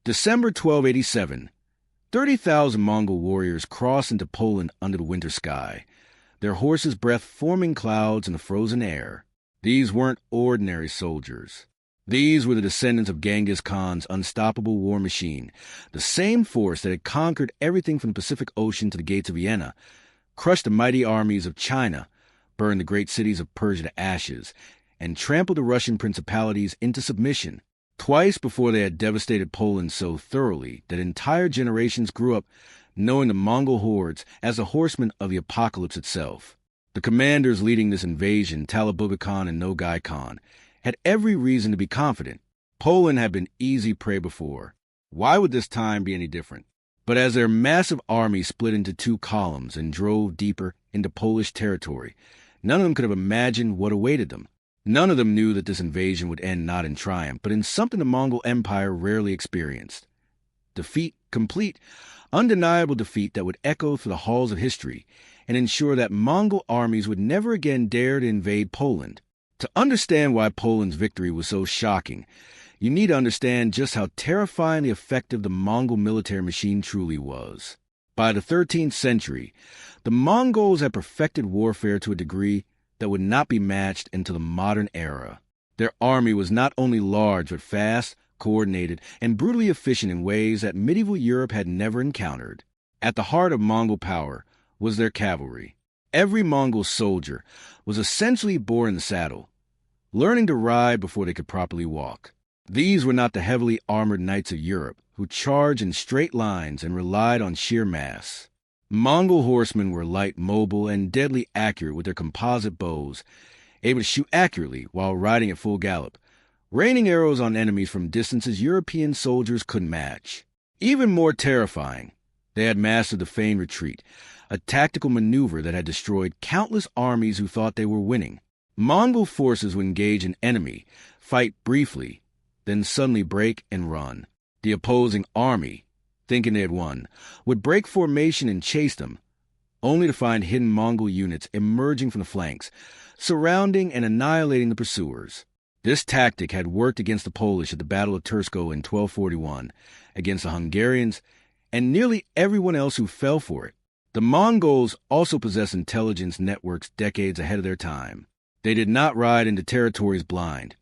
December 1287. 30,000 Mongol warriors crossed into Poland under the winter sky, their horses' breath forming clouds in the frozen air. These weren't ordinary soldiers. These were the descendants of Genghis Khan's unstoppable war machine, the same force that had conquered everything from the Pacific Ocean to the gates of Vienna, crushed the mighty armies of China, burned the great cities of Persia to ashes, and trampled the Russian principalities into submission. Twice before they had devastated Poland so thoroughly that entire generations grew up knowing the Mongol hordes as the horsemen of the apocalypse itself. The commanders leading this invasion, Talabuga Khan and Nogai Khan, had every reason to be confident. Poland had been easy prey before. Why would this time be any different? But as their massive army split into two columns and drove deeper into Polish territory, none of them could have imagined what awaited them. None of them knew that this invasion would end not in triumph, but in something the Mongol Empire rarely experienced. Defeat, complete, undeniable defeat that would echo through the halls of history and ensure that Mongol armies would never again dare to invade Poland. To understand why Poland's victory was so shocking, you need to understand just how terrifyingly effective the Mongol military machine truly was. By the 13th century, the Mongols had perfected warfare to a degree that would not be matched until the modern era. Their army was not only large but fast, coordinated, and brutally efficient in ways that medieval Europe had never encountered. At the heart of Mongol power was their cavalry. Every Mongol soldier was essentially born in the saddle, learning to ride before they could properly walk. These were not the heavily armored knights of Europe, who charged in straight lines and relied on sheer mass. Mongol horsemen were light, mobile, and deadly accurate with their composite bows, able to shoot accurately while riding at full gallop, raining arrows on enemies from distances European soldiers couldn't match. Even more terrifying, they had mastered the feigned retreat, a tactical maneuver that had destroyed countless armies who thought they were winning. Mongol forces would engage an enemy, fight briefly, then suddenly break and run. The opposing army, thinking they had won, would break formation and chase them, only to find hidden Mongol units emerging from the flanks, surrounding and annihilating the pursuers. This tactic had worked against the Polish at the Battle of Tursko in 1241, against the Hungarians, and nearly everyone else who fell for it. The Mongols also possessed intelligence networks decades ahead of their time. They did not ride into territories blind,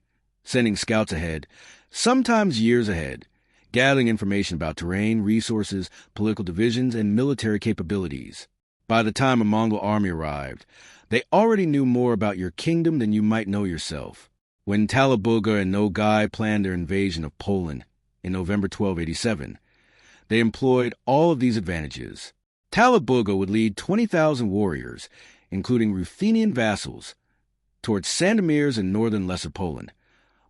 sending scouts ahead, sometimes years ahead, gathering information about terrain, resources, political divisions, and military capabilities. By the time a Mongol army arrived, they already knew more about your kingdom than you might know yourself. When Talabuga and Nogai planned their invasion of Poland in November 1287, they employed all of these advantages. Talabuga would lead 20,000 warriors, including Ruthenian vassals, towards Sandomierz in northern Lesser Poland,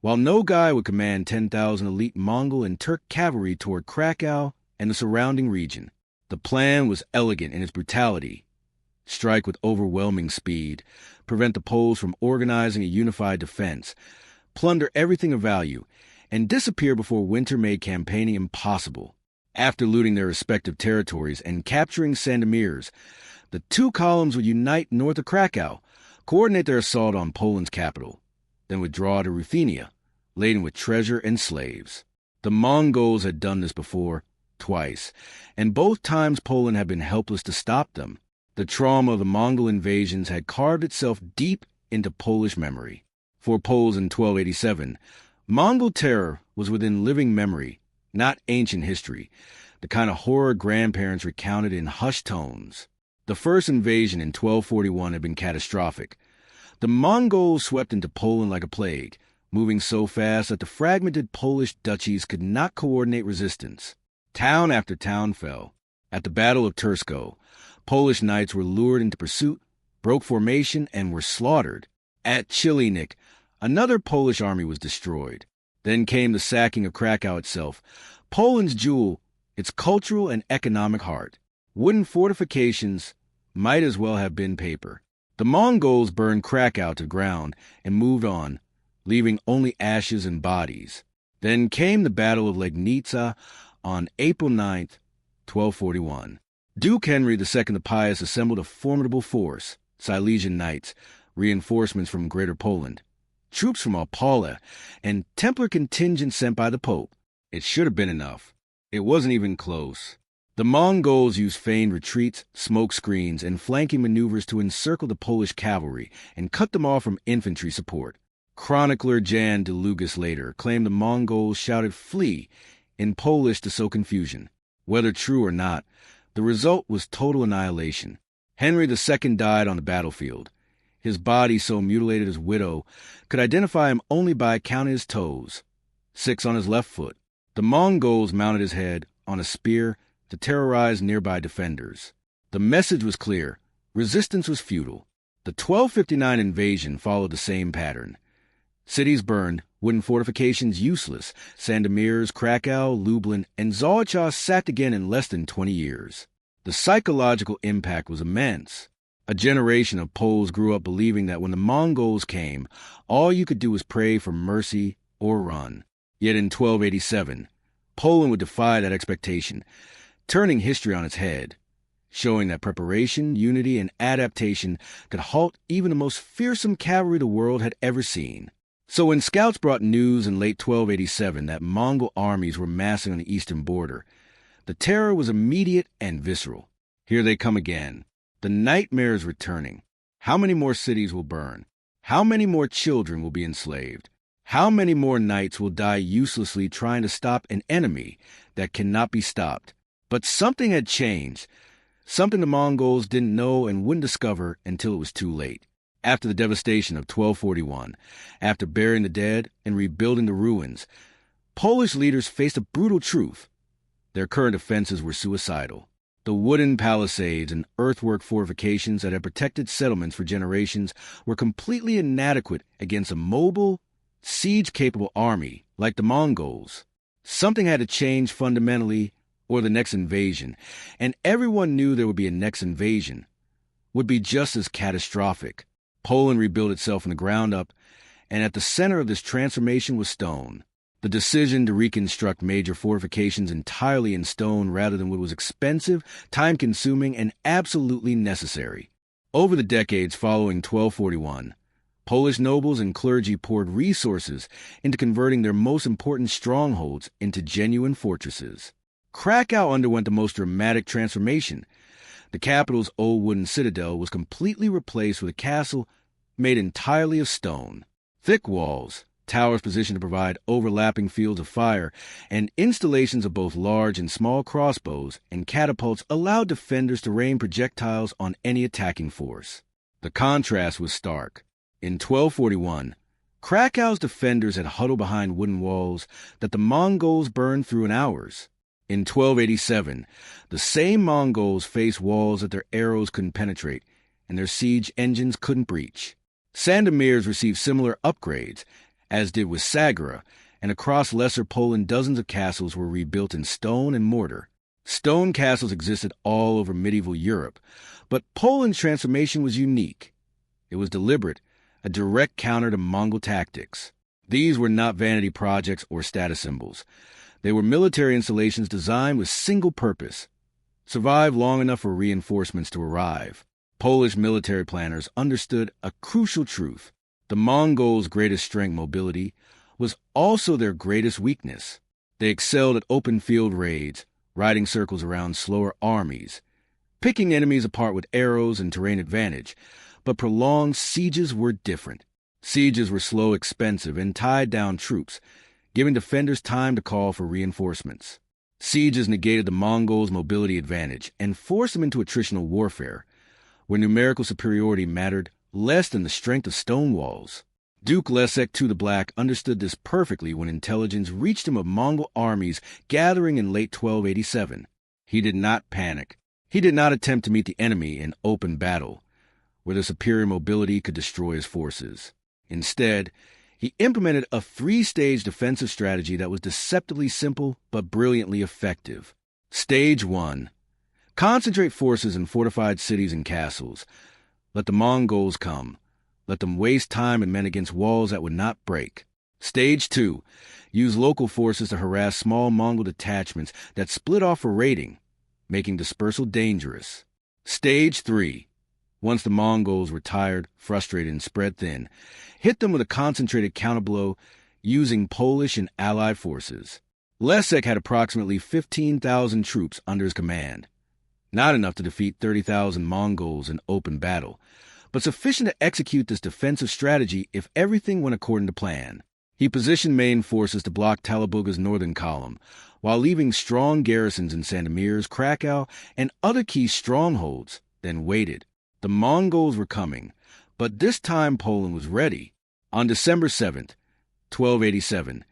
while Nogai would command 10,000 elite Mongol and Turk cavalry toward Krakow and the surrounding region. The plan was elegant in its brutality. Strike with overwhelming speed, prevent the Poles from organizing a unified defense, plunder everything of value, and disappear before winter made campaigning impossible. After looting their respective territories and capturing Sandomierz, the two columns would unite north of Krakow, coordinate their assault on Poland's capital, then withdraw to Ruthenia, laden with treasure and slaves. The Mongols had done this before, twice, and both times Poland had been helpless to stop them. The trauma of the Mongol invasions had carved itself deep into Polish memory. For Poles in 1287, Mongol terror was within living memory, not ancient history, the kind of horror grandparents recounted in hushed tones. The first invasion in 1241 had been catastrophic. The Mongols swept into Poland like a plague, moving so fast that the fragmented Polish duchies could not coordinate resistance. Town after town fell. At the Battle of Tursko, Polish knights were lured into pursuit, broke formation, and were slaughtered. At Chilinnik, another Polish army was destroyed. Then came the sacking of Krakow itself, Poland's jewel, its cultural and economic heart. Wooden fortifications might as well have been paper. The Mongols burned Krakow to ground and moved on, leaving only ashes and bodies. Then came the Battle of Legnica on April 9th, 1241. Duke Henry II the Pious assembled a formidable force, Silesian knights, reinforcements from Greater Poland, troops from Opole, and Templar contingents sent by the Pope. It should have been enough. It wasn't even close. The Mongols used feigned retreats, smoke screens, and flanking maneuvers to encircle the Polish cavalry and cut them off from infantry support. Chronicler Jan de Lugas later claimed the Mongols shouted "flee" in Polish to sow confusion. Whether true or not, the result was total annihilation. Henry II died on the battlefield. His body, so mutilated his widow could identify him only by counting his toes, 6 on his left foot. The Mongols mounted his head on a spear to terrorize nearby defenders. The message was clear. Resistance was futile. The 1259 invasion followed the same pattern. Cities burned, wooden fortifications useless, Sandomierz, Krakow, Lublin, and Zolciach sacked again in less than 20 years. The psychological impact was immense. A generation of Poles grew up believing that when the Mongols came, all you could do was pray for mercy or run. Yet in 1287, Poland would defy that expectation, turning history on its head, showing that preparation, unity, and adaptation could halt even the most fearsome cavalry the world had ever seen. So when scouts brought news in late 1287 that Mongol armies were massing on the eastern border, the terror was immediate and visceral. Here they come again. The nightmare is returning. How many more cities will burn? How many more children will be enslaved? How many more knights will die uselessly trying to stop an enemy that cannot be stopped? But something had changed, something the Mongols didn't know and wouldn't discover until it was too late. After the devastation of 1241, after burying the dead and rebuilding the ruins, Polish leaders faced a brutal truth. Their current defenses were suicidal. The wooden palisades and earthwork fortifications that had protected settlements for generations were completely inadequate against a mobile, siege-capable army like the Mongols. Something had to change fundamentally, or the next invasion, and everyone knew there would be a next invasion, would be just as catastrophic. Poland rebuilt itself from the ground up, and at the center of this transformation was stone. The decision to reconstruct major fortifications entirely in stone rather than what was expensive, time-consuming, and absolutely necessary. Over the decades following 1241, Polish nobles and clergy poured resources into converting their most important strongholds into genuine fortresses. Krakow underwent the most dramatic transformation. The capital's old wooden citadel was completely replaced with a castle made entirely of stone. Thick walls, towers positioned to provide overlapping fields of fire, and installations of both large and small crossbows and catapults allowed defenders to rain projectiles on any attacking force. The contrast was stark. In 1241, Krakow's defenders had huddled behind wooden walls that the Mongols burned through in hours. In 1287, the same Mongols faced walls that their arrows couldn't penetrate and their siege engines couldn't breach. Sandomierz received similar upgrades, as did Wysagora, and across Lesser Poland dozens of castles were rebuilt in stone and mortar. Stone castles existed all over medieval Europe, but Poland's transformation was unique. It was deliberate, a direct counter to Mongol tactics. These were not vanity projects or status symbols. They were military installations designed with single purpose: survive long enough for reinforcements to arrive. Polish military planners understood a crucial truth. The Mongols' greatest strength, mobility, was also their greatest weakness. They excelled at open field raids, riding circles around slower armies, picking enemies apart with arrows and terrain advantage. But prolonged sieges were different. Sieges were slow, expensive, and tied down troops, giving defenders time to call for reinforcements. Sieges negated the Mongols' mobility advantage and forced them into attritional warfare, where numerical superiority mattered less than the strength of stone walls. Duke Leszek II the Black understood this perfectly when intelligence reached him of Mongol armies gathering in late 1287. He did not panic. He did not attempt to meet the enemy in open battle, where their superior mobility could destroy his forces. Instead, he implemented a 3-stage defensive strategy that was deceptively simple but brilliantly effective. Stage 1. Concentrate forces in fortified cities and castles. Let the Mongols come. Let them waste time and men against walls that would not break. Stage 2. Use local forces to harass small Mongol detachments that split off for raiding, making dispersal dangerous. Stage 3. Once the Mongols were tired, frustrated, and spread thin, hit them with a concentrated counterblow using Polish and Allied forces. Leszek had approximately 15,000 troops under his command. Not enough to defeat 30,000 Mongols in open battle, but sufficient to execute this defensive strategy if everything went according to plan. He positioned main forces to block Talabuga's northern column, while leaving strong garrisons in Sandomierz, Krakow, and other key strongholds, then waited. The Mongols were coming, but this time Poland was ready. On December 7th, 1287,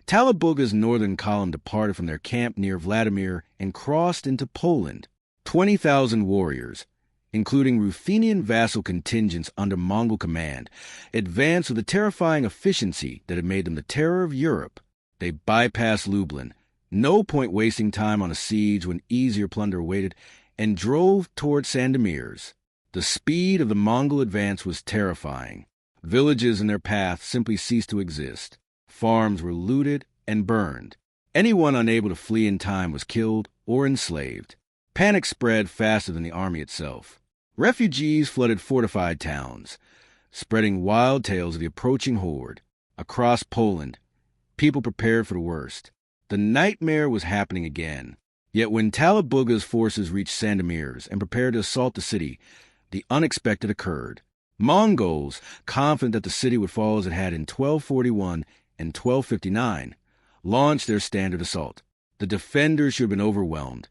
Talabuga's northern column departed from their camp near Vladimir and crossed into Poland. 20,000 warriors, including Ruthenian vassal contingents under Mongol command, advanced with a terrifying efficiency that had made them the terror of Europe. They bypassed Lublin, no point wasting time on a siege when easier plunder awaited, and drove toward Sandomierz. The speed of the Mongol advance was terrifying. Villages in their path simply ceased to exist. Farms were looted and burned. Anyone unable to flee in time was killed or enslaved. Panic spread faster than the army itself. Refugees flooded fortified towns, spreading wild tales of the approaching horde. Across Poland, people prepared for the worst. The nightmare was happening again. Yet when Talabuga's forces reached Sandomierz and prepared to assault the city, the unexpected occurred. Mongols, confident that the city would fall as it had in 1241 and 1259, launched their standard assault. The defenders should have been overwhelmed.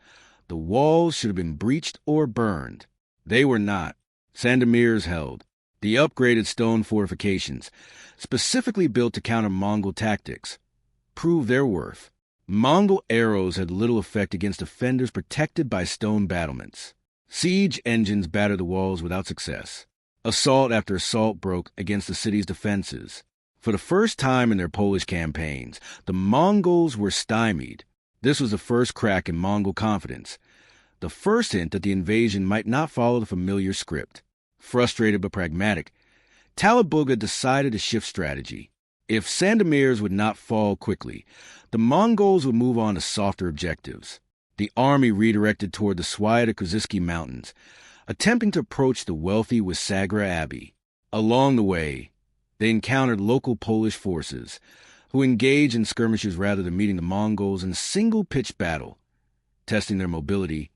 The walls should have been breached or burned. They were not. Sandomierz held. The upgraded stone fortifications, specifically built to counter Mongol tactics, proved their worth. Mongol arrows had little effect against defenders protected by stone battlements. Siege engines battered the walls without success. Assault after assault broke against the city's defenses. For the first time in their Polish campaigns, the Mongols were stymied. This was the first crack in Mongol confidence, the first hint that the invasion might not follow the familiar script. Frustrated but pragmatic, Talabuga decided to shift strategy. If Sandomierz would not fall quickly, the Mongols would move on to softer objectives. The army redirected toward the Świętokrzyski Mountains, attempting to approach the wealthy Wysagra Abbey. Along the way, they encountered local Polish forces, who engaged in skirmishes rather than meeting the Mongols in a single-pitched battle, testing their mobility,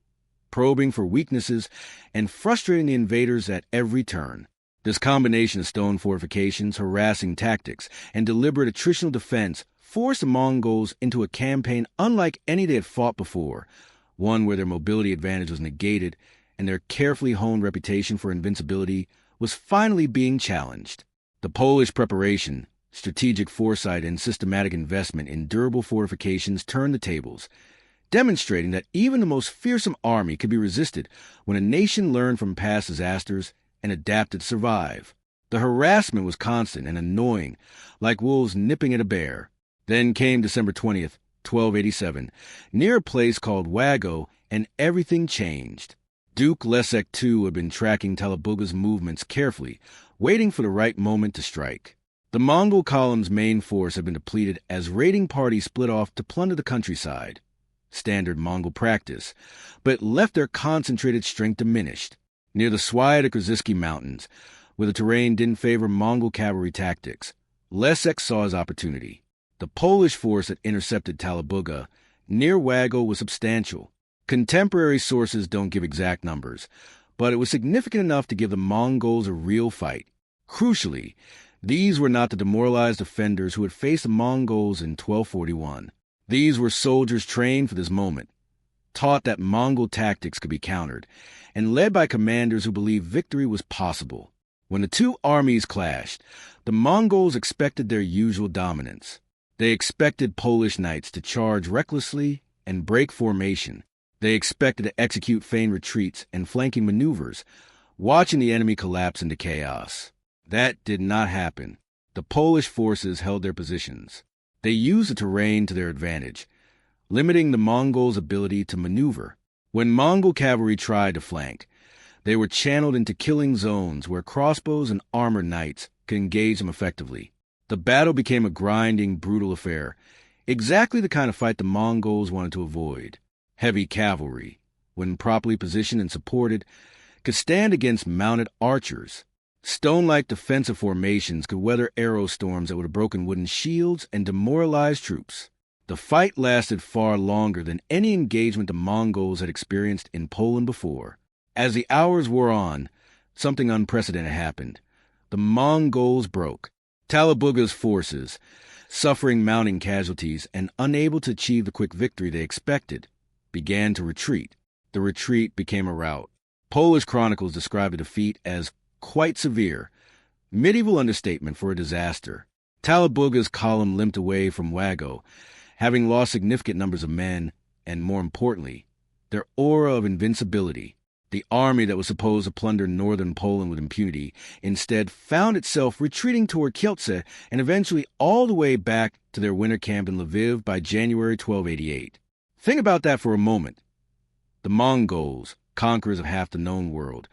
probing for weaknesses, and frustrating the invaders at every turn. This combination of stone fortifications, harassing tactics, and deliberate attritional defense forced the Mongols into a campaign unlike any they had fought before, one where their mobility advantage was negated and their carefully honed reputation for invincibility was finally being challenged. The Polish preparation, strategic foresight, and systematic investment in durable fortifications turned the tables, demonstrating that even the most fearsome army could be resisted when a nation learned from past disasters and adapted to survive. The harassment was constant and annoying, like wolves nipping at a bear. Then came December 20th, 1287, near a place called Wago, and everything changed. Duke Leszek II had been tracking Talabuga's movements carefully, waiting for the right moment to strike. The Mongol column's main force had been depleted as raiding parties split off to plunder the countryside. Standard Mongol practice, but left their concentrated strength diminished. Near the Świętokrzyski Mountains, where the terrain didn't favor Mongol cavalry tactics, Leszek saw his opportunity. The Polish force that intercepted Talabuga near Wago was substantial. Contemporary sources don't give exact numbers, but it was significant enough to give the Mongols a real fight. Crucially, these were not the demoralized defenders who had faced the Mongols in 1241. These were soldiers trained for this moment, taught that Mongol tactics could be countered, and led by commanders who believed victory was possible. When the two armies clashed, the Mongols expected their usual dominance. They expected Polish knights to charge recklessly and break formation. They expected to execute feigned retreats and flanking maneuvers, watching the enemy collapse into chaos. That did not happen. The Polish forces held their positions. They used the terrain to their advantage, limiting the Mongols' ability to maneuver. When Mongol cavalry tried to flank, they were channeled into killing zones where crossbows and armored knights could engage them effectively. The battle became a grinding, brutal affair, exactly the kind of fight the Mongols wanted to avoid. Heavy cavalry, when properly positioned and supported, could stand against mounted archers. Stone-like defensive formations could weather arrow storms that would have broken wooden shields and demoralized troops. The fight lasted far longer than any engagement the Mongols had experienced in Poland before. As the hours wore on, something unprecedented happened. The Mongols broke. Talabuga's forces, suffering mounting casualties and unable to achieve the quick victory they expected, began to retreat. The retreat became a rout. Polish chronicles describe the defeat as quite severe, medieval understatement for a disaster. Talabuga's column limped away from Wago, having lost significant numbers of men, and more importantly, their aura of invincibility. The army that was supposed to plunder northern Poland with impunity instead found itself retreating toward Kielce and eventually all the way back to their winter camp in Lviv by January 1288. Think about that for a moment. The Mongols, conquerors of half the known world,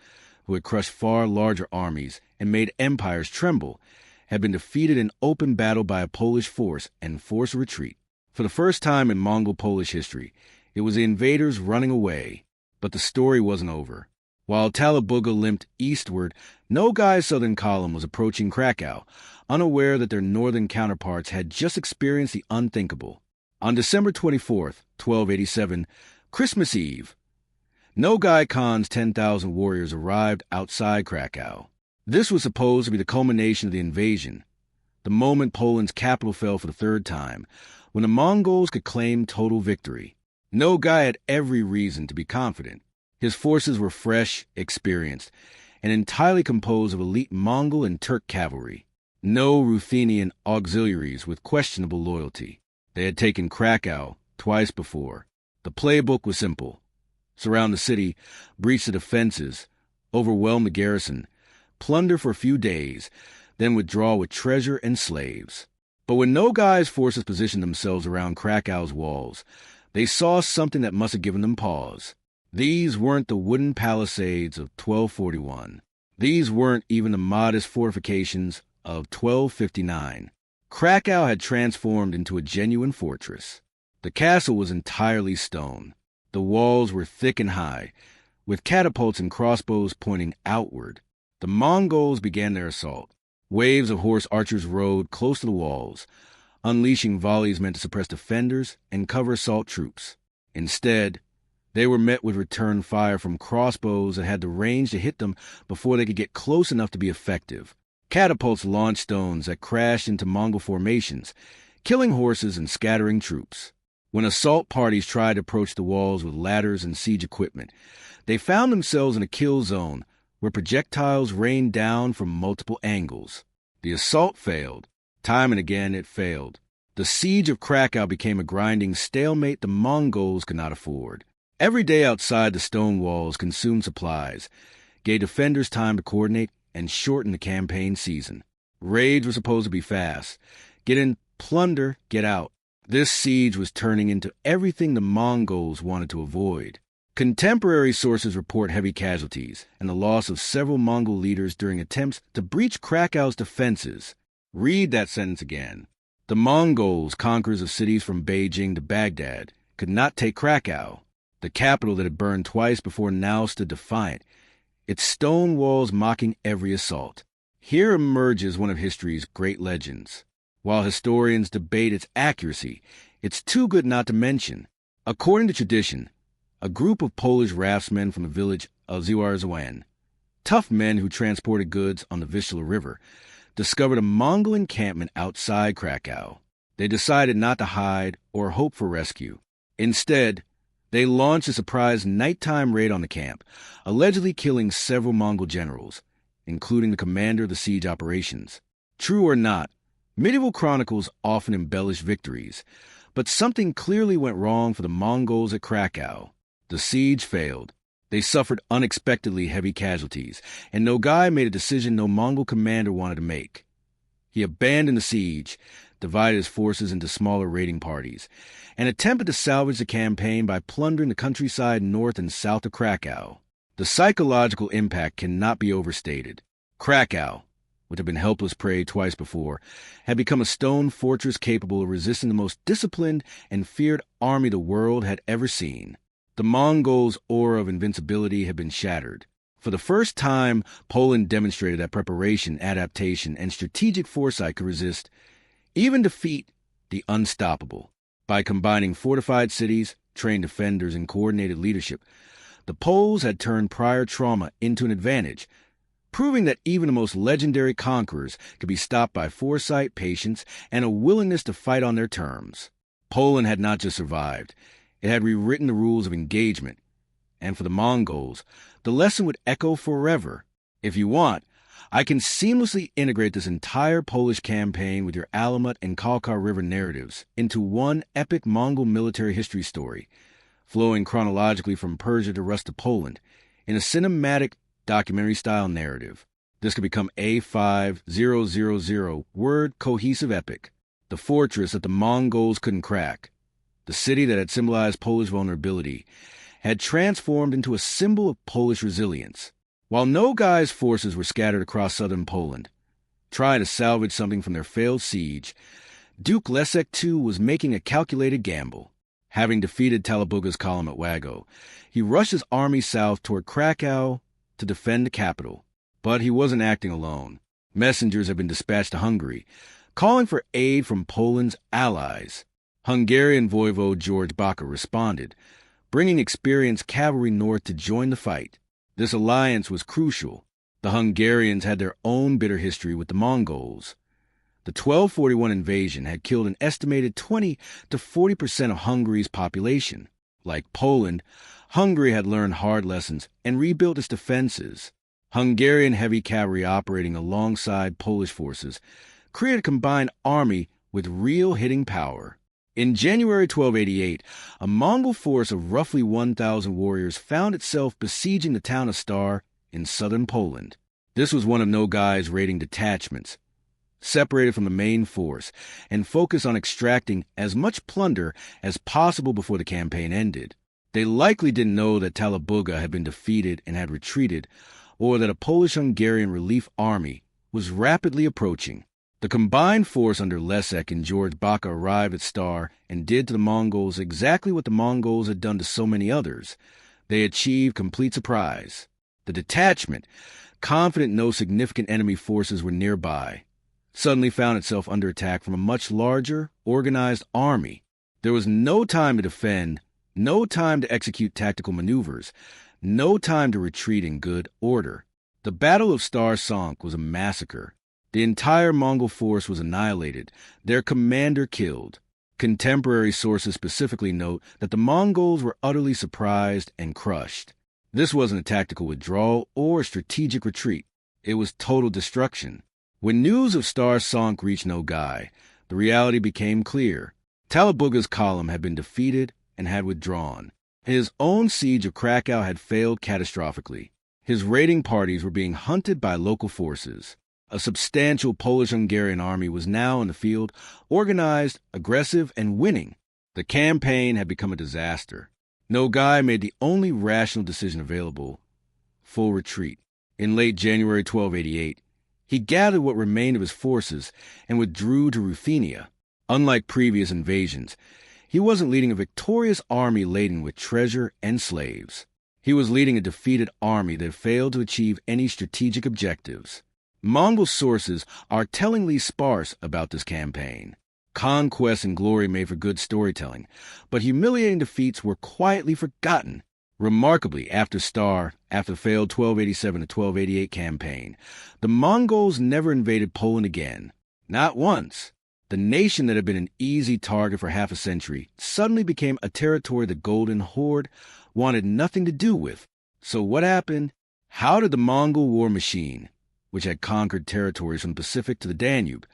who had crushed far larger armies and made empires tremble, had been defeated in open battle by a Polish force and forced retreat. For the first time in Mongol-Polish history, it was the invaders running away. But the story wasn't over. While Talabuga limped eastward, Nogai's southern column was approaching Krakow, unaware that their northern counterparts had just experienced the unthinkable. On December 24th, 1287, Christmas Eve, Nogai Khan's 10,000 warriors arrived outside Krakow. This was supposed to be the culmination of the invasion, the moment Poland's capital fell for the third time, when the Mongols could claim total victory. Nogai had every reason to be confident. His forces were fresh, experienced, and entirely composed of elite Mongol and Turk cavalry. No Ruthenian auxiliaries with questionable loyalty. They had taken Krakow twice before. The playbook was simple. Surround the city, breach the defenses, overwhelm the garrison, plunder for a few days, then withdraw with treasure and slaves. But when Nogai's forces positioned themselves around Krakow's walls, they saw something that must have given them pause. These weren't the wooden palisades of 1241. These weren't even the modest fortifications of 1259. Krakow had transformed into a genuine fortress. The castle was entirely stone. The walls were thick and high, with catapults and crossbows pointing outward. The Mongols began their assault. Waves of horse archers rode close to the walls, unleashing volleys meant to suppress defenders and cover assault troops. Instead, they were met with return fire from crossbows that had the range to hit them before they could get close enough to be effective. Catapults launched stones that crashed into Mongol formations, killing horses and scattering troops. When assault parties tried to approach the walls with ladders and siege equipment, they found themselves in a kill zone where projectiles rained down from multiple angles. The assault failed. Time and again it failed. The siege of Krakow became a grinding stalemate the Mongols could not afford. Every day outside the stone walls consumed supplies, gave defenders time to coordinate, and shortened the campaign season. Raids were supposed to be fast. Get in, plunder, get out. This siege was turning into everything the Mongols wanted to avoid. Contemporary sources report heavy casualties and the loss of several Mongol leaders during attempts to breach Krakow's defenses. Read that sentence again. The Mongols, conquerors of cities from Beijing to Baghdad, could not take Krakow, the capital that had burned twice before now stood defiant, its stone walls mocking every assault. Here emerges one of history's great legends. While historians debate its accuracy, it's too good not to mention. According to tradition, a group of Polish raftsmen from the village of Zwarzowan, tough men who transported goods on the Vistula River, discovered a Mongol encampment outside Krakow. They decided not to hide or hope for rescue. Instead, they launched a surprise nighttime raid on the camp, allegedly killing several Mongol generals, including the commander of the siege operations. True or not, medieval chronicles often embellish victories, but something clearly went wrong for the Mongols at Krakow. The siege failed. They suffered unexpectedly heavy casualties, and Nogai made a decision no Mongol commander wanted to make. He abandoned the siege, divided his forces into smaller raiding parties, and attempted to salvage the campaign by plundering the countryside north and south of Krakow. The psychological impact cannot be overstated. Krakow, which had been helpless prey twice before, had become a stone fortress capable of resisting the most disciplined and feared army the world had ever seen. The Mongols' aura of invincibility had been shattered. For the first time, Poland demonstrated that preparation, adaptation, and strategic foresight could resist, even defeat, the unstoppable. By combining fortified cities, trained defenders, and coordinated leadership, the Poles had turned prior trauma into an advantage, proving that even the most legendary conquerors could be stopped by foresight, patience, and a willingness to fight on their terms. Poland had not just survived, it had rewritten the rules of engagement. And for the Mongols, the lesson would echo forever. If you want, I can seamlessly integrate this entire Polish campaign with your Alamat and Kalkar River narratives into one epic Mongol military history story, flowing chronologically from Persia to Rus to Poland, in a cinematic, documentary-style narrative. This could become a 5,000-word cohesive epic, the fortress that the Mongols couldn't crack. The city that had symbolized Polish vulnerability had transformed into a symbol of Polish resilience. While Nogai's forces were scattered across southern Poland, trying to salvage something from their failed siege, Duke Leszek II was making a calculated gamble. Having defeated Talabuga's column at Wago, he rushed his army south toward Krakow to defend the capital. But he wasn't acting alone. Messengers had been dispatched to Hungary, calling for aid from Poland's allies. Hungarian voivode George Baka responded, bringing experienced cavalry north to join the fight. This alliance was crucial. The Hungarians had their own bitter history with the Mongols. The 1241 invasion had killed an estimated 20 to 40% of Hungary's population. Like Poland, Hungary had learned hard lessons and rebuilt its defenses. Hungarian heavy cavalry operating alongside Polish forces created a combined army with real hitting power. In January 1288, a Mongol force of roughly 1,000 warriors found itself besieging the town of Star in southern Poland. This was one of Nogai's raiding detachments, separated from the main force and focused on extracting as much plunder as possible before the campaign ended. They likely didn't know that Talabuga had been defeated and had retreated, or that a Polish-Hungarian relief army was rapidly approaching. The combined force under Leszek and George Baka arrived at Star and did to the Mongols exactly what the Mongols had done to so many others. They achieved complete surprise. The detachment, confident no significant enemy forces were nearby, suddenly found itself under attack from a much larger, organized army. There was no time to defend, no time to execute tactical maneuvers, no time to retreat in good order. The Battle of Star Sonk was a massacre. The entire Mongol force was annihilated, their commander killed. Contemporary sources specifically note that the Mongols were utterly surprised and crushed. This wasn't a tactical withdrawal or a strategic retreat. It was total destruction. When news of Star Sonk reached Nogai, the reality became clear. Talabuga's column had been defeated and had withdrawn. His own siege of Krakow had failed catastrophically. His raiding parties were being hunted by local forces. A substantial Polish-Hungarian army was now in the field, organized, aggressive, and winning. The campaign had become a disaster. Nogai made the only rational decision available: full retreat. In late January 1288, he gathered what remained of his forces and withdrew to Ruthenia. Unlike previous invasions, he wasn't leading a victorious army laden with treasure and slaves. He was leading a defeated army that failed to achieve any strategic objectives. Mongol sources are tellingly sparse about this campaign. Conquest and glory made for good storytelling, but humiliating defeats were quietly forgotten. Remarkably, after the failed 1287 to 1288 campaign, the Mongols never invaded Poland again. Not once. The nation that had been an easy target for half a century suddenly became a territory the Golden Horde wanted nothing to do with. So what happened? How did the Mongol war machine, which had conquered territories from the Pacific to the Danube,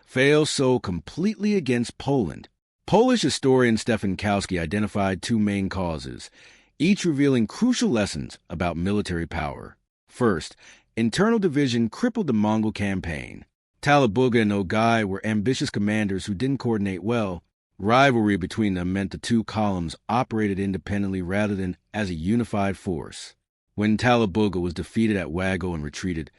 fail so completely against Poland? Polish historian Stefan Kowski identified two main causes, each revealing crucial lessons about military power. First, internal division crippled the Mongol campaign. Talabuga and Nogai were ambitious commanders who didn't coordinate well. Rivalry between them meant the two columns operated independently rather than as a unified force. When Talabuga was defeated at Wago and retreated,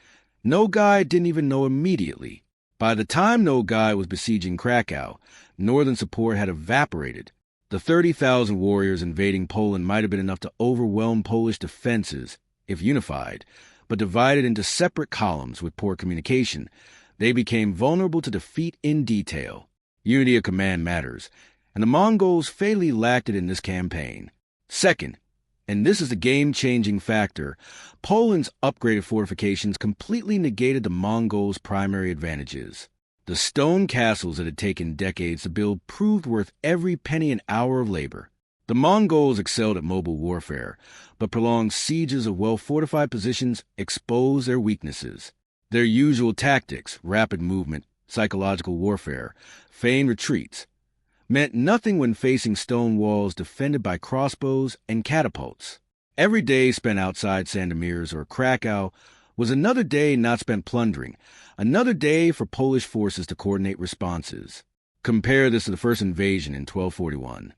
Nogai didn't even know immediately. By the time Nogai was besieging Krakow, northern support had evaporated. The 30,000 warriors invading Poland might have been enough to overwhelm Polish defenses, if unified, but divided into separate columns with poor communication, they became vulnerable to defeat in detail. Unity of command matters, and the Mongols fatally lacked it in this campaign. Second, and this is the game-changing factor, Poland's upgraded fortifications completely negated the Mongols' primary advantages. The stone castles that had taken decades to build proved worth every penny and hour of labor. The Mongols excelled at mobile warfare, but prolonged sieges of well-fortified positions exposed their weaknesses. Their usual tactics, rapid movement, psychological warfare, feigned retreats, meant nothing when facing stone walls defended by crossbows and catapults. Every day spent outside Sandomierz or Krakow was another day not spent plundering, another day for Polish forces to coordinate responses. Compare this to the first invasion in 1241.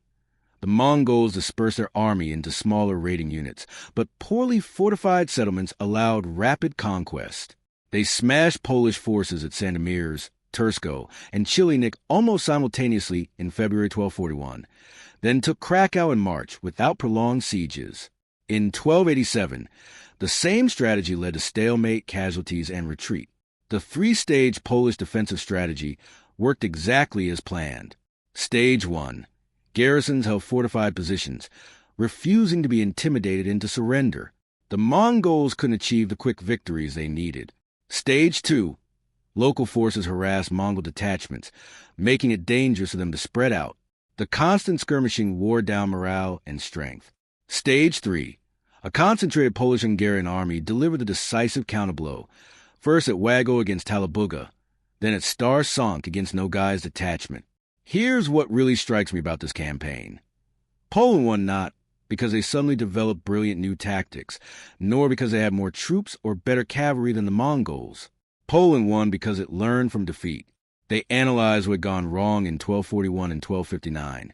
The Mongols dispersed their army into smaller raiding units, but poorly fortified settlements allowed rapid conquest. They smashed Polish forces at Sandomierz, Tursko, and Chilenik almost simultaneously in February 1241, then took Krakow in March without prolonged sieges. In 1287, the same strategy led to stalemate, casualties, and retreat. The three-stage Polish defensive strategy worked exactly as planned. Stage 1. Garrisons held fortified positions, refusing to be intimidated into surrender. The Mongols couldn't achieve the quick victories they needed. Stage 2. Local forces harassed Mongol detachments, making it dangerous for them to spread out. The constant skirmishing wore down morale and strength. Stage 3. A concentrated Polish-Hungarian army delivered the decisive counterblow, first at Wago against Talabuga, then at Star-Sonk against Nogai's detachment. Here's what really strikes me about this campaign. Poland won not because they suddenly developed brilliant new tactics, nor because they had more troops or better cavalry than the Mongols. Poland won because it learned from defeat. They analyzed what had gone wrong in 1241 and 1259,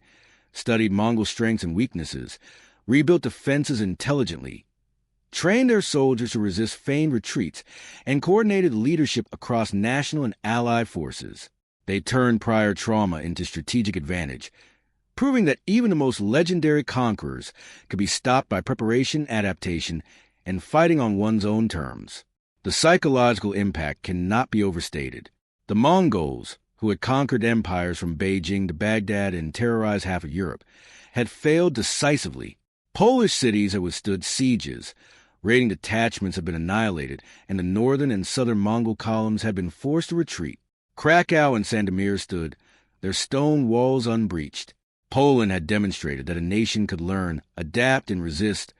studied Mongol strengths and weaknesses, rebuilt defenses intelligently, trained their soldiers to resist feigned retreats, and coordinated leadership across national and allied forces. They turned prior trauma into strategic advantage, proving that even the most legendary conquerors could be stopped by preparation, adaptation, and fighting on one's own terms. The psychological impact cannot be overstated. The Mongols, who had conquered empires from Beijing to Baghdad and terrorized half of Europe, had failed decisively. Polish cities had withstood sieges, raiding detachments had been annihilated, and the northern and southern Mongol columns had been forced to retreat. Krakow and Sandomierz stood, their stone walls unbreached. Poland had demonstrated that a nation could learn, adapt, and resist,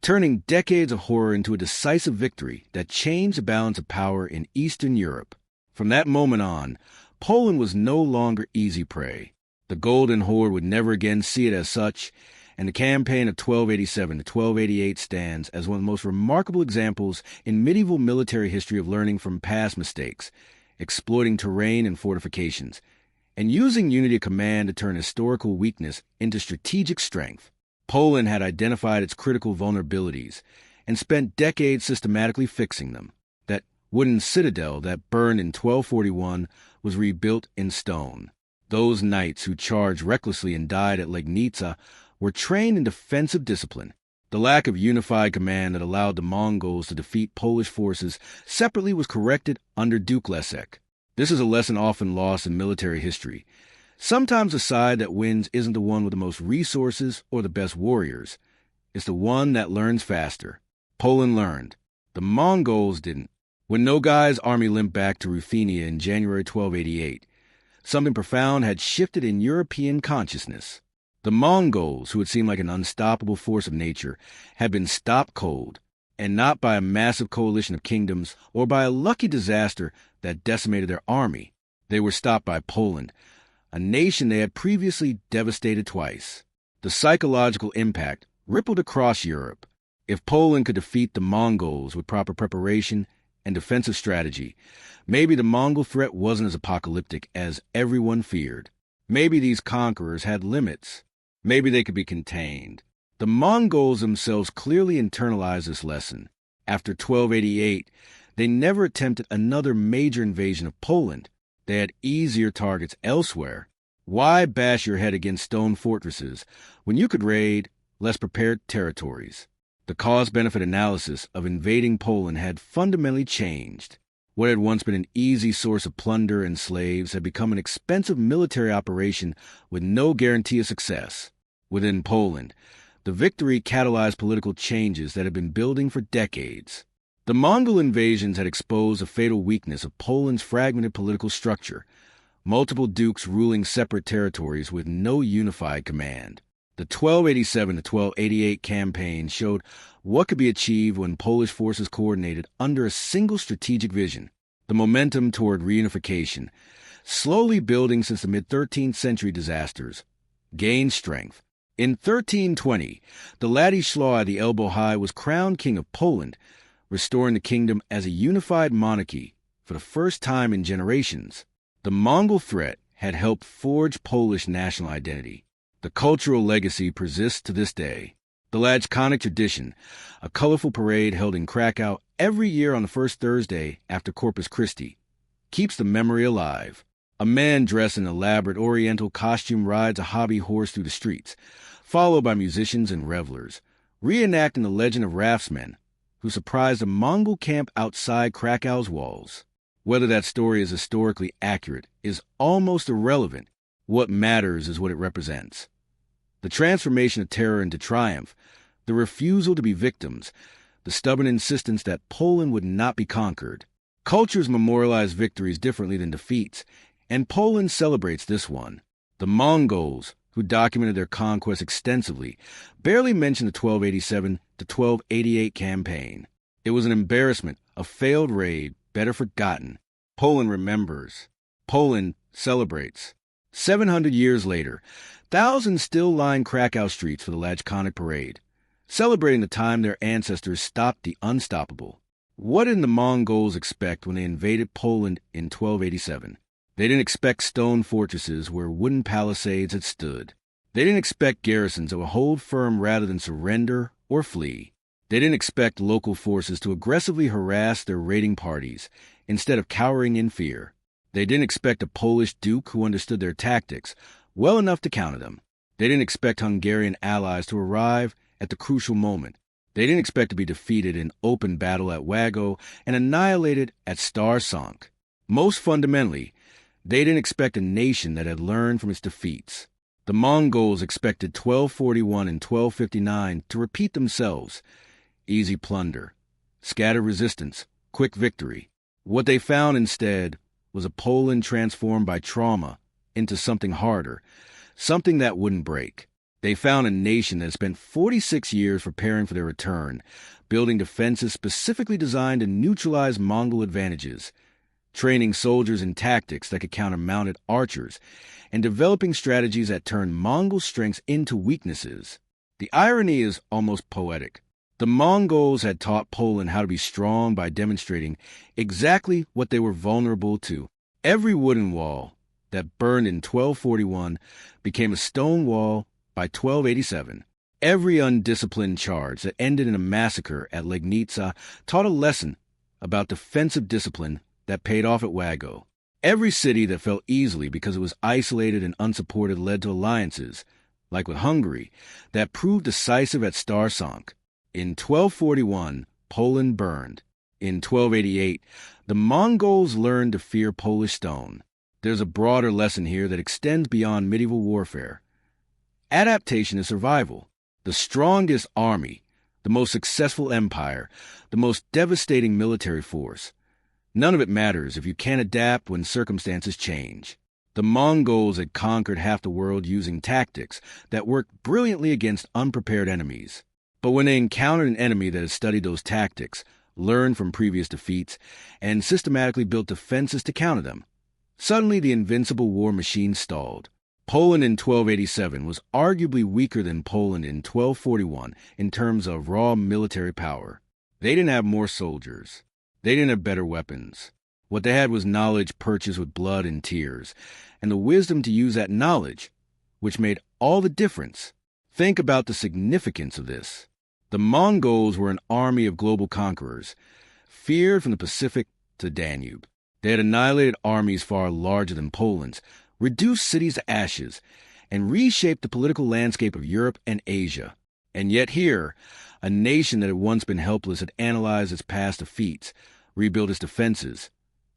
turning decades of horror into a decisive victory that changed the balance of power in Eastern Europe. From that moment on, Poland was no longer easy prey. The Golden Horde would never again see it as such, and the campaign of 1287 to 1288 stands as one of the most remarkable examples in medieval military history of learning from past mistakes, exploiting terrain and fortifications, and using unity of command to turn historical weakness into strategic strength. Poland had identified its critical vulnerabilities and spent decades systematically fixing them. That wooden citadel that burned in 1241 was rebuilt in stone. Those knights who charged recklessly and died at Legnica were trained in defensive discipline. The lack of unified command that allowed the Mongols to defeat Polish forces separately was corrected under Duke Leszek. This is a lesson often lost in military history. Sometimes the side that wins isn't the one with the most resources or the best warriors. It's the one that learns faster. Poland learned. The Mongols didn't. When Nogai's army limped back to Ruthenia in January 1288, something profound had shifted in European consciousness. The Mongols, who had seemed like an unstoppable force of nature, had been stopped cold, and not by a massive coalition of kingdoms or by a lucky disaster that decimated their army. They were stopped by Poland, a nation they had previously devastated twice. The psychological impact rippled across Europe. If Poland could defeat the Mongols with proper preparation and defensive strategy, maybe the Mongol threat wasn't as apocalyptic as everyone feared. Maybe these conquerors had limits. Maybe they could be contained. The Mongols themselves clearly internalized this lesson. After 1288, they never attempted another major invasion of Poland. They had easier targets elsewhere. Why bash your head against stone fortresses when you could raid less prepared territories? The cost-benefit analysis of invading Poland had fundamentally changed. What had once been an easy source of plunder and slaves had become an expensive military operation with no guarantee of success. Within Poland, the victory catalyzed political changes that had been building for decades. The Mongol invasions had exposed a fatal weakness of Poland's fragmented political structure, multiple dukes ruling separate territories with no unified command. The 1287 to 1288 campaign showed what could be achieved when Polish forces coordinated under a single strategic vision, the momentum toward reunification, slowly building since the mid-13th century disasters, gained strength. In 1320, the Ladislaw the Elbow High was crowned king of Poland, restoring the kingdom as a unified monarchy for the first time in generations. The Mongol threat had helped forge Polish national identity. The cultural legacy persists to this day. The Lajkonik tradition, a colorful parade held in Krakow every year on the first Thursday after Corpus Christi, keeps the memory alive. A man dressed in elaborate oriental costume rides a hobby horse through the streets, followed by musicians and revelers, reenacting the legend of raftsmen who surprised a Mongol camp outside Krakow's walls. Whether that story is historically accurate is almost irrelevant. What matters is what it represents. The transformation of terror into triumph, the refusal to be victims, the stubborn insistence that Poland would not be conquered. Cultures memorialize victories differently than defeats, and Poland celebrates this one. The Mongols, who documented their conquest extensively, barely mention the 1287 to 1288 campaign. It was an embarrassment, a failed raid, better forgotten. Poland remembers. Poland celebrates. 700 years later, thousands still line Krakow streets for the Lajkonik parade, celebrating the time their ancestors stopped the unstoppable. What did the Mongols expect when they invaded Poland in 1287? They didn't expect stone fortresses where wooden palisades had stood. They didn't expect garrisons that would hold firm rather than surrender or flee. They didn't expect local forces to aggressively harass their raiding parties instead of cowering in fear. They didn't expect a Polish duke who understood their tactics well enough to counter them. They didn't expect Hungarian allies to arrive at the crucial moment. They didn't expect to be defeated in open battle at Wago and annihilated at Star-Sank. Most fundamentally, they didn't expect a nation that had learned from its defeats. The Mongols expected 1241 and 1259 to repeat themselves. Easy plunder, scattered resistance, quick victory. What they found instead was a Poland transformed by trauma into something harder, something that wouldn't break. They found a nation that spent 46 years preparing for their return, building defenses specifically designed to neutralize Mongol advantages, training soldiers in tactics that could counter mounted archers, and developing strategies that turned Mongol strengths into weaknesses. The irony is almost poetic. The Mongols had taught Poland how to be strong by demonstrating exactly what they were vulnerable to. Every wooden wall that burned in 1241 became a stone wall by 1287. Every undisciplined charge that ended in a massacre at Legnica taught a lesson about defensive discipline that paid off at Wago. Every city that fell easily because it was isolated and unsupported led to alliances, like with Hungary, that proved decisive at Star-Sank. In 1241, Poland burned. In 1288, the Mongols learned to fear Polish stone. There's a broader lesson here that extends beyond medieval warfare. Adaptation is survival. The strongest army, the most successful empire, the most devastating military force. None of it matters if you can't adapt when circumstances change. The Mongols had conquered half the world using tactics that worked brilliantly against unprepared enemies. But when they encountered an enemy that had studied those tactics, learned from previous defeats, and systematically built defenses to counter them, suddenly the invincible war machine stalled. Poland in 1287 was arguably weaker than Poland in 1241 in terms of raw military power. They didn't have more soldiers. They didn't have better weapons. What they had was knowledge purchased with blood and tears, and the wisdom to use that knowledge, which made all the difference. Think about the significance of this. The Mongols were an army of global conquerors, feared from the Pacific to the Danube. They had annihilated armies far larger than Poland's, reduced cities to ashes, and reshaped the political landscape of Europe and Asia. And yet here, a nation that had once been helpless had analyzed its past defeats, rebuilt its defenses,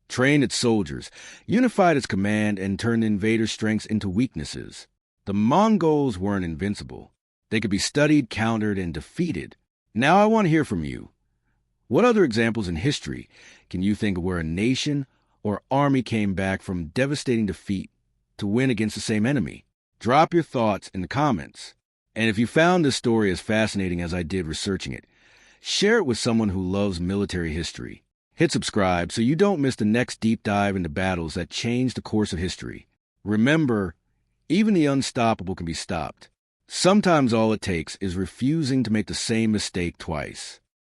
trained its soldiers, unified its command, and turned invaders' strengths into weaknesses. The Mongols weren't invincible. They could be studied, countered, and defeated. Now I want to hear from you. What other examples in history can you think of where a nation or army came back from devastating defeat to win against the same enemy? Drop your thoughts in the comments. And if you found this story as fascinating as I did researching it, share it with someone who loves military history. Hit subscribe so you don't miss the next deep dive into battles that changed the course of history. Remember, even the unstoppable can be stopped. Sometimes all it takes is refusing to make the same mistake twice.